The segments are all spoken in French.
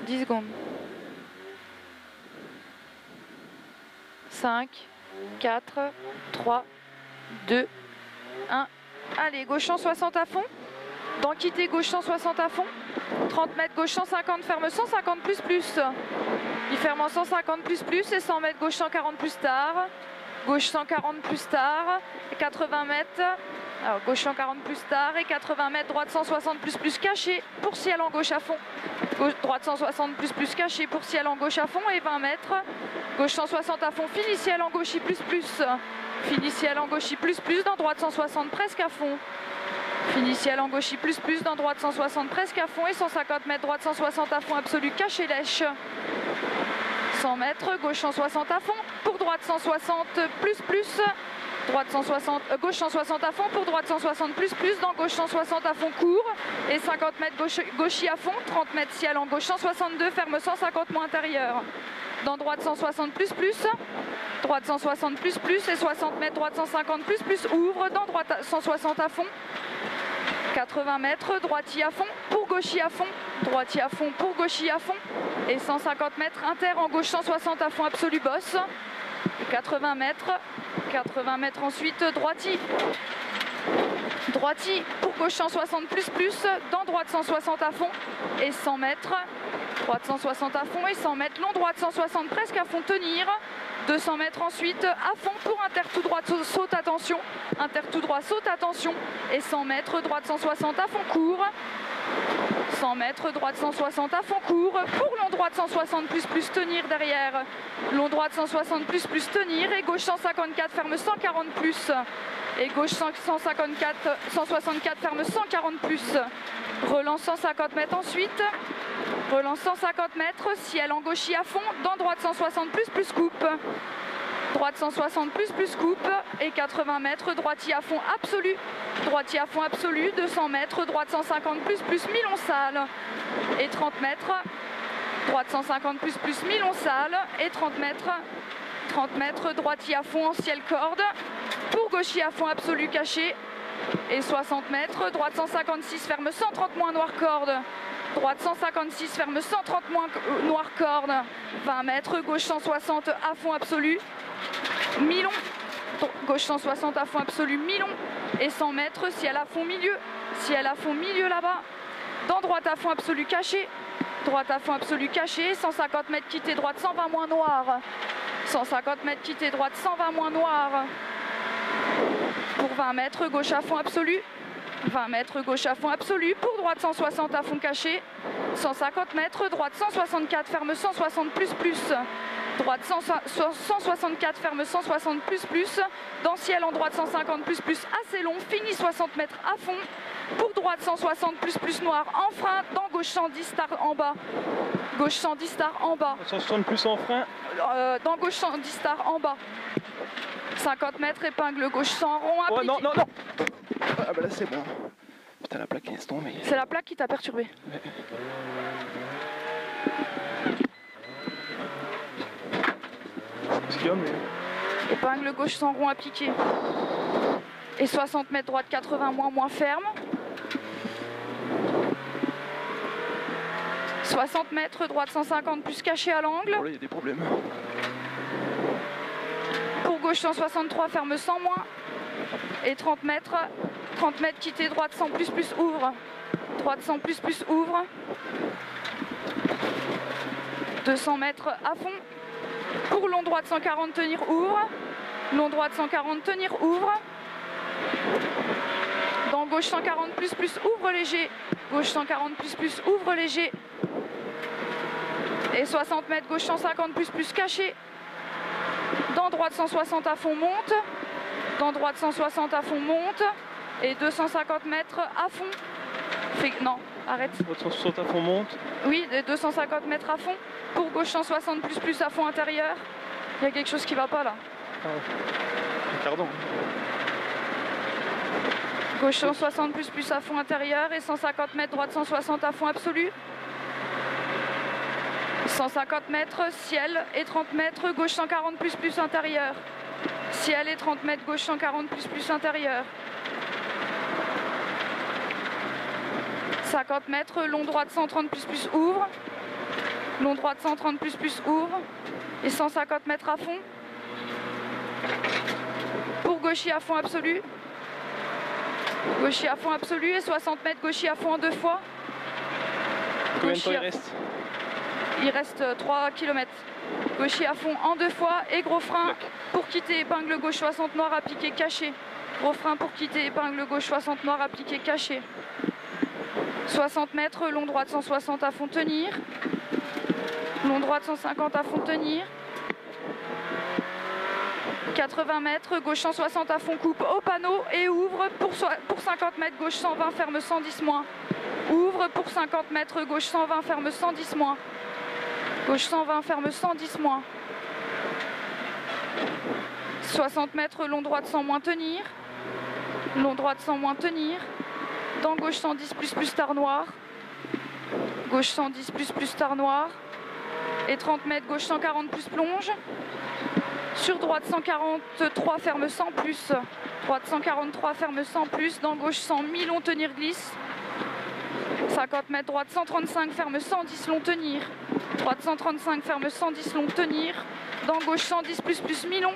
10 secondes. 5, 4, 3, 2, 1. Allez, gauche 160 à fond. Dans quitter, gauche 160 à fond. 30 mètres, gauche 150, ferme 150 plus plus. Il ferme en 150 plus plus et 100 mètres, gauche 140 plus tard. Gauche 140 plus tard et 80 mètres. Alors gauche 140 plus tard et 80 mètres, droite 160 plus plus caché pour ciel en gauche à fond. Droite 160 plus plus caché pour ciel en gauche à fond et 20 mètres. Gauche 160 à fond, fini ciel en gauche plus plus. Fini ciel en gauche plus plus dans droite 160 presque à fond. Fini ciel en gauche plus plus dans droite 160 presque à fond et 150 mètres, droite 160 à fond absolu caché lèche. 100 mètres, gauche 160 à fond pour droite 160 plus plus. Droite 160, gauche 160 à fond pour droite 160 plus plus dans gauche 160 à fond court et 50 mètres gauchis à fond, 30 mètres ciel en gauche 162, ferme 150 moins intérieur. Dans droite 160 plus plus, droite 160 plus plus et 60 mètres, droite 150 plus plus, ouvre dans droite 160 à fond. 80 mètres, droitier à fond pour gauchis à fond, droitier à fond pour gauchis à fond et 150 mètres inter en gauche 160 à fond absolu bosse. 80 mètres ensuite droitier. Droitier pour gauche 160 plus plus, dans droite 160 à fond et 100 mètres. Droite 160 à fond et 100 mètres long, droite 160 presque à fond tenir. 200 mètres ensuite à fond pour inter tout droit saute attention. Inter tout droit saute attention et 100 mètres droite 160 à fond court. 100 mètres droite 160 à fond court pour long droite 160 plus plus tenir derrière. Long droite 160 plus plus tenir et gauche 154 ferme 140 plus. Et gauche 164 ferme 140 plus. Relance 150 mètres ensuite. Relance 150 mètres, ciel en gauchis à fond, dans droite 160 plus plus coupe. Droite 160 plus plus coupe et 80 mètres, droitier à fond absolu. Droitier à fond absolu, 200 mètres, droite 150 plus plus Milon salle. Et 30 mètres, droite 150 plus plus Milon salle et 30 mètres, droitier à fond en ciel corde. Pour gauchier à fond absolu caché et 60 mètres, droite 156 ferme 130 moins noir corde. Droite 156 ferme 130 moins noir corde. 20 mètres, gauche 160 à fond absolu. Milon. Gauche 160 à fond absolu, Milon. Et 100 mètres, ciel à fond milieu. Ciel à fond milieu là-bas. Dans droite à fond absolu caché. Droite à fond absolu caché. 150 mètres quitté droite 120 moins noir. 150 mètres quitté droite 120 moins noir. Pour 20 mètres, gauche à fond absolu. 20 mètres, gauche à fond absolu. Pour droite 160 à fond caché. 150 mètres, droite 164, ferme 160 plus plus. Droite 164, ferme 160 plus plus. Dans ciel en droite 150 plus plus, assez long. Fini 60 mètres à fond. Pour droite 160 plus plus noir en frein. Dans gauche 110 star en bas. Gauche 110 star en bas. 160 plus en frein. Dans gauche 110 star en bas. 50 mètres, épingle gauche 100 rond appliqué. Oh non, non, non. Ah bah là c'est bon. Putain, la plaque est tombée. C'est la plaque qui t'a perturbé. Ouais. Épingle gauche 100 rond appliqué. Et 60 mètres droite 80 moins ferme. 60 mètres droite 150 plus caché à l'angle. Oh là, il y a des problèmes. Pour gauche 163 ferme 100 moins. Et 30 mètres quitté droite 100 plus plus ouvre. Droite 100 plus plus ouvre. 200 mètres à fond. Pour long droite 140 tenir ouvre. Long droite 140 tenir ouvre. Dans gauche 140 plus plus ouvre léger. Gauche 140 plus plus ouvre léger. Et 60 mètres gauche 150 plus plus caché. Dans droite 160 à fond monte. Dans droite 160 à fond monte. Et 250 mètres à fond. Non, arrête. 160 à fond monte. Oui, 250 mètres à fond. Pour gauche 160 plus plus à fond intérieur. Il y a quelque chose qui va pas là. Ah ouais. Pardon. Gauche 160 plus plus à fond intérieur et 150 mètres droite 160 à fond absolu. 150 mètres ciel et 30 mètres gauche 140 plus plus intérieur. Ciel et 30 mètres gauche 140 plus plus intérieur. 50 mètres long droite 130 plus plus ouvre. Long droite 130 plus ouvre. Et 150 mètres à fond. Pour gauchis à fond absolu. Gauchis à fond absolu et 60 mètres gauchis à fond en 2 fois. Combien de temps il reste? Il reste 3 km. Gauchis à fond en 2 fois et gros frein pour quitter épingle gauche 60 noir appliqué caché. Gros frein pour quitter épingle gauche 60 noir appliqué caché. 60 mètres, long droite 160 à fond tenir. Long droite 150 à fond tenir. 80 mètres, gauche 160 à fond coupe au panneau et ouvre pour 50 mètres, gauche 120 ferme 110 moins. Ouvre pour 50 mètres, gauche 120 ferme 110 moins. Gauche 120 ferme 110 moins. 60 mètres, long droite 100 moins tenir. Long droite 100 moins tenir. Dans gauche 110 plus tard noir. Gauche 110 plus tard noir. Et 30 mètres, gauche 140 plus plonge. Sur droite 143 ferme 100 plus. Droite 143 ferme 100 plus. Dans gauche 100 mi-long tenir glisse. 50 mètres, droite 135 ferme 110 long tenir. Droite 135 ferme 110 long tenir. Dans gauche 110 plus mi-long.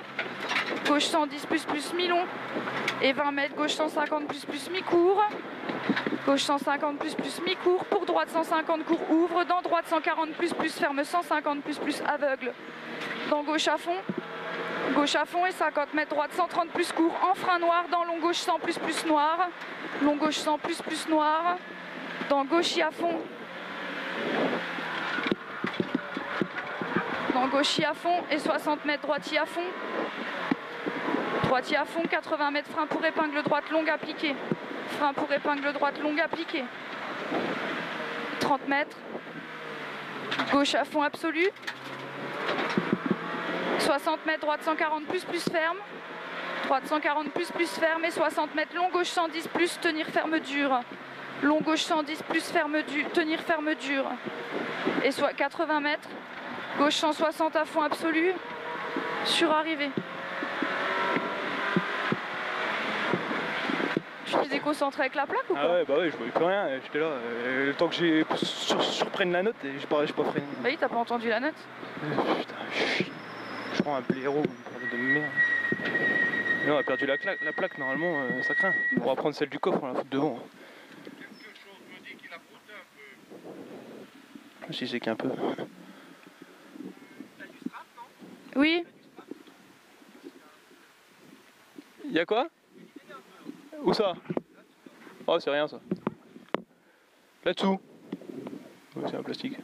Gauche 110 plus mi-long. Et 20 mètres, gauche 150 plus mi-court. Gauche 150 plus mi-court. Pour droite 150 court ouvre. Dans droite 140 plus ferme 150 plus aveugle. Dans gauche à fond. Gauche à fond et 50 mètres, droite 130 plus court. En frein noir. Dans long gauche 100 plus noir. Long gauche 100 plus noir. Dans gauchis à fond. Dans gauchis à fond et 60 mètres, droitier à fond. Droitier à fond, 80 mètres, frein pour épingle droite longue appliquée. Frein pour épingle droite longue appliquée. 30 mètres. Gauche à fond absolu. 60 mètres, droite 140 plus ferme. Droite 140 plus ferme et 60 mètres, long gauche 110 plus, tenir ferme dur. Long gauche 110 plus ferme dur, tenir ferme dur. Et soit 80 mètres. Gauche 160 à fond absolu. Sur arrivée. Je suis déconcentré avec la plaque ou quoi? Ah ouais, bah ouais, je voyais plus rien, j'étais là. Le temps que j'ai surprenne la note et j'ai pas freiné. Bah oui, t'as pas entendu la note? Putain, je prends un blaireau, une de merde. Mais on a perdu la plaque, normalement, ça craint. On va prendre celle du coffre, on la foutre devant. Quelque chose me dit qu'il a frotté un peu. Si c'est qu'un peu. T'as du strap, non? Oui. Y'a quoi? Où ça? Oh, c'est rien ça. Là-dessous. Ouais, c'est un plastique.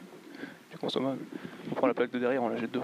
Du consommable. On prend la plaque de derrière, on la jette dedans.